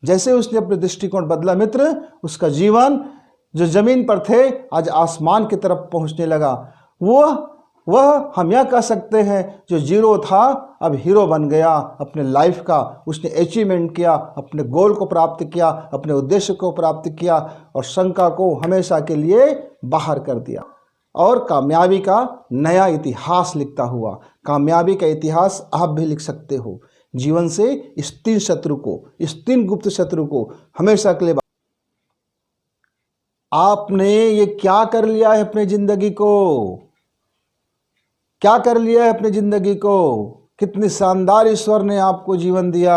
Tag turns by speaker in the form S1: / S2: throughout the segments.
S1: जैसे उसने अपने दृष्टिकोण बदला मित्र, उसका जीवन जो जमीन पर थे आज आसमान की तरफ पहुंचने लगा। वह हम यह कह सकते हैं जो जीरो था अब हीरो बन गया। अपने लाइफ का उसने अचीवमेंट किया, अपने गोल को प्राप्त किया, अपने उद्देश्य को प्राप्त किया और शंका को हमेशा के लिए बाहर कर दिया और कामयाबी का नया इतिहास लिखता हुआ। कामयाबी का इतिहास आप भी लिख सकते हो। जीवन से इस तीन शत्रु को, इस तीन गुप्त शत्रु को हमेशा के लिए। आपने ये क्या कर लिया है अपनी जिंदगी को, क्या कर लिया है अपनी जिंदगी को। कितनी शानदार ईश्वर ने आपको जीवन दिया,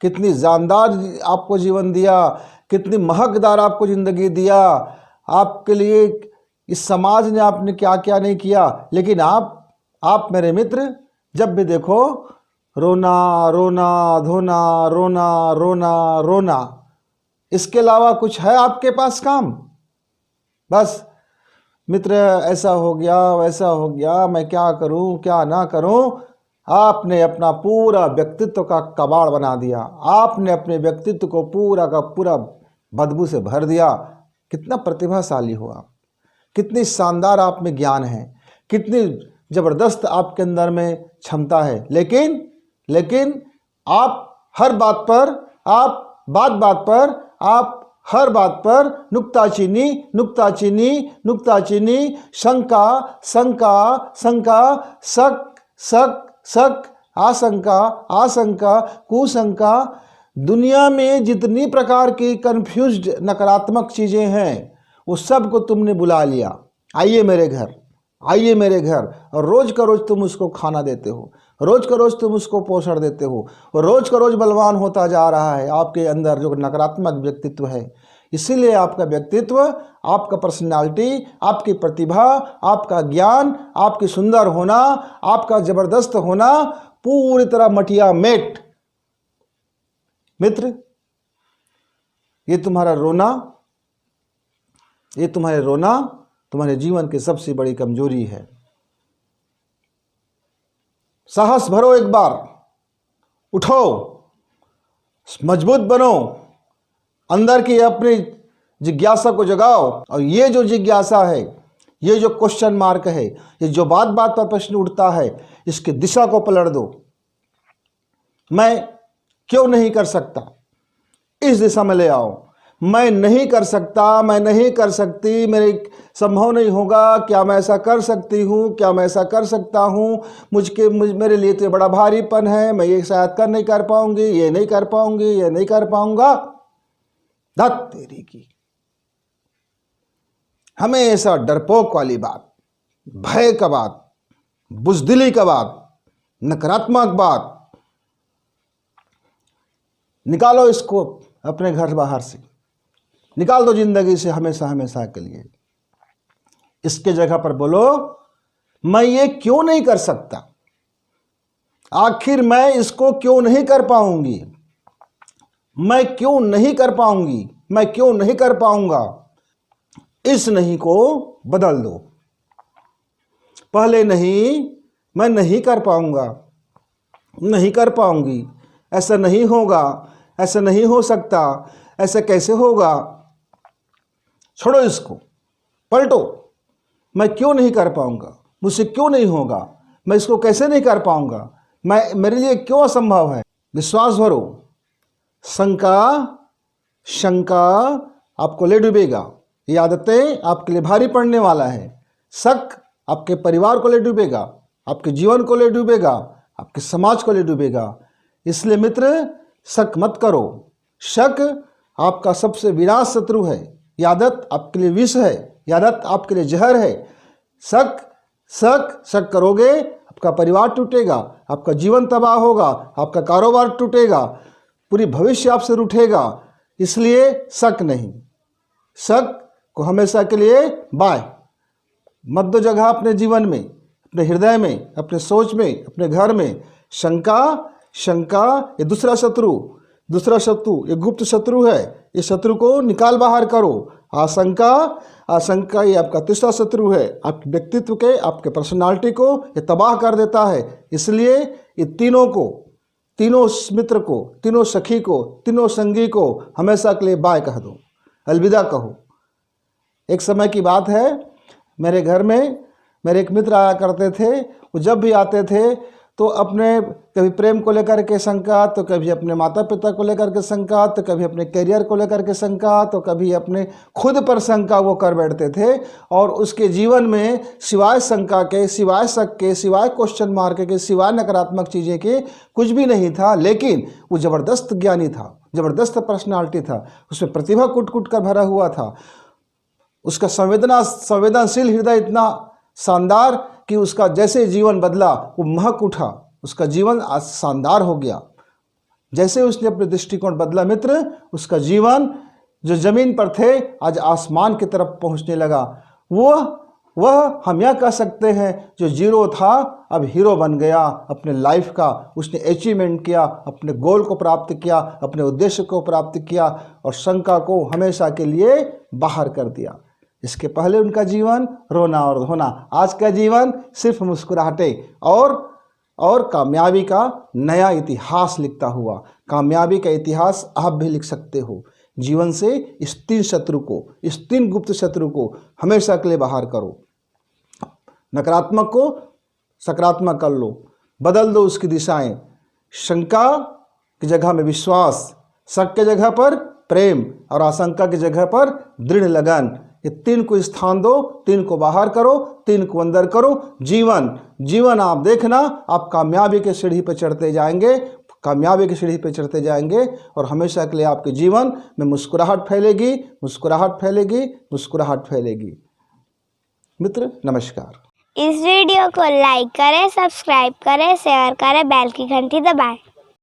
S1: कितनी जानदार आपको जीवन दिया, कितनी महकदार आपको जिंदगी दिया। आपके लिए इस समाज ने आपने क्या क्या नहीं किया, लेकिन आप मेरे मित्र जब भी देखो रोना रोना धोना, रोना रोना रोना, इसके अलावा कुछ है आपके पास काम? बस मित्र ऐसा हो गया, वैसा हो गया, मैं क्या करूं क्या ना करूं। आपने अपना पूरा व्यक्तित्व का कबाड़ बना दिया। आपने अपने व्यक्तित्व को पूरा का पूरा बदबू से भर दिया। कितना प्रतिभाशाली हो आप, कितनी शानदार आप में ज्ञान है, कितनी ज़बरदस्त आपके अंदर में क्षमता है, लेकिन आप हर बात पर, आप बात पर, आप हर बात पर नुक्ताचीनी नुक्ताचीनी नुक्ताचीनी, शंका शंका शंका, शक शक शक, आशंका आशंका, कुशंका। दुनिया में जितनी प्रकार की कन्फ्यूज्ड नकारात्मक चीज़ें हैं वो सब को तुमने बुला लिया। आइए मेरे घर, आइए मेरे घर, और रोज़ का रोज़ तुम उसको खाना देते हो, रोज़ का रोज़ तुम उसको पोषण देते हो, और रोज़ का रोज़ बलवान होता जा रहा है आपके अंदर जो नकारात्मक व्यक्तित्व है। इसीलिए आपका व्यक्तित्व, आपका पर्सनालिटी, आपकी प्रतिभा, आपका ज्ञान, आपकी सुंदर होना, आपका ज़बरदस्त होना पूरी तरह मटिया मेट। मित्र ये तुम्हारा रोना, ये तुम्हारे रोना तुम्हारे जीवन की सबसे बड़ी कमजोरी है। साहस भरो, एक बार उठो, मजबूत बनो, अंदर की अपनी जिज्ञासा को जगाओ। और ये जो जिज्ञासा है, ये जो क्वेश्चन मार्क है, ये जो बात बात पर प्रश्न उठता है, इसकी दिशा को पलट दो। मैं क्यों नहीं कर सकता, इस दिशा में ले आओ। मैं नहीं कर सकता, मैं नहीं कर सकती, मेरे संभव नहीं होगा, क्या मैं ऐसा कर सकती हूँ, क्या मैं ऐसा कर सकता हूँ, मेरे लिए तो बड़ा भारीपन है, मैं ये शायद नहीं कर पाऊंगी, ये नहीं कर पाऊंगी, ये नहीं कर पाऊंगा। धत तेरी की, हमेशा डरपोक वाली बात, भय का बात, बुजदिली का बात, नकारात्मक बात, निकालो इसको अपने घर बाहर से, निकाल दो जिंदगी से हमेशा हमेशा के लिए। इसके जगह पर बोलो, मैं ये क्यों नहीं कर सकता, आखिर मैं इसको क्यों नहीं कर पाऊंगी, मैं क्यों नहीं कर पाऊंगी, मैं क्यों नहीं कर पाऊंगा। इस नहीं को बदल दो। पहले नहीं, मैं नहीं कर पाऊंगा, नहीं कर पाऊंगी, ऐसा नहीं होगा, ऐसा नहीं हो सकता, ऐसा कैसे होगा। छोड़ो इसको, पलटो। मैं क्यों नहीं कर पाऊंगा, मुझसे क्यों नहीं होगा, मैं इसको कैसे नहीं कर पाऊंगा, मेरे लिए क्यों असंभव है। विश्वास भरो। शंका शंका आपको ले डूबेगा, ये आदतें आपके लिए भारी पड़ने वाला है। शक आपके परिवार को ले डूबेगा, आपके जीवन को ले डूबेगा, आपके समाज को ले डूबेगा। इसलिए मित्र शक मत करो। शक आपका सबसे विनाश शत्रु है। ये आदत आपके लिए विष है, ये आदत आपके लिए जहर है। शक शक शक करोगे, आपका परिवार टूटेगा, आपका जीवन तबाह होगा, आपका कारोबार टूटेगा, पूरी भविष्य आपसे रूठेगा। इसलिए शक नहीं, शक को हमेशा के लिए बाय मत दो जगह अपने जीवन में, अपने हृदय में, अपने सोच में, अपने घर में। शंका शंका ये दूसरा शत्रु, ये गुप्त शत्रु है। इस शत्रु को निकाल बाहर करो। आशंका आशंका ये आपका तीसरा शत्रु है, आपके व्यक्तित्व के, आपके पर्सनालिटी को ये तबाह कर देता है। इसलिए ये तीनों को तीनों मित्र को, तीनों सखी को, तीनों संगी को हमेशा के लिए बाय कह दो, अलविदा कहो। एक समय की बात है, मेरे घर में मेरे एक मित्र आया करते थे। वो जब भी आते थे तो अपने कभी प्रेम को लेकर के शंका, तो कभी अपने माता पिता को लेकर के शंका, तो कभी अपने करियर को लेकर के शंका, तो कभी अपने खुद पर शंका वो कर बैठते थे। और उसके जीवन में सिवाय शंका के, सिवाय शक के, सिवाय क्वेश्चन मार्क के, सिवाय नकारात्मक चीज़ें के कुछ भी नहीं था। लेकिन वो ज़बरदस्त ज्ञानी था, ज़बरदस्त पर्सनालिटी था, उसमें प्रतिभा कुट कुट कर भरा हुआ था। उसका संवेदनशील हृदय इतना शानदार कि उसका जैसे जीवन बदला वो महक उठा, उसका जीवन आज शानदार हो गया। जैसे उसने अपने दृष्टिकोण बदला मित्र, उसका जीवन जो जमीन पर थे आज आसमान की तरफ पहुंचने लगा। वह हम यह कह सकते हैं जो जीरो था अब हीरो बन गया। अपने लाइफ का उसने अचीवमेंट किया, अपने गोल को प्राप्त किया, अपने उद्देश्य को प्राप्त किया और शंका को हमेशा के लिए बाहर कर दिया। इसके पहले उनका जीवन रोना और धोना, आज का जीवन सिर्फ मुस्कुराहटें और कामयाबी का नया इतिहास लिखता हुआ। कामयाबी का इतिहास आप भी लिख सकते हो। जीवन से इस तीन गुप्त शत्रु को हमेशा के लिए बाहर करो। नकारात्मक को सकारात्मक कर लो, बदल दो उसकी दिशाएं। शंका की जगह में विश्वास, शक की जगह पर प्रेम और आशंका की जगह पर दृढ़ लगन। ये तीन को स्थान दो, तीन को बाहर करो, तीन को अंदर करो। जीवन आप देखना, आप कामयाबी के सीढ़ी पर चढ़ते जाएंगे, कामयाबी की सीढ़ी पर चढ़ते जाएंगे और हमेशा के लिए आपके जीवन में मुस्कुराहट फैलेगी, मुस्कुराहट फैलेगी, मुस्कुराहट फैलेगी। मित्र नमस्कार।
S2: इस वीडियो को लाइक करें, सब्सक्राइब करें, शेयर करें, बेल की घंटी दबाएं।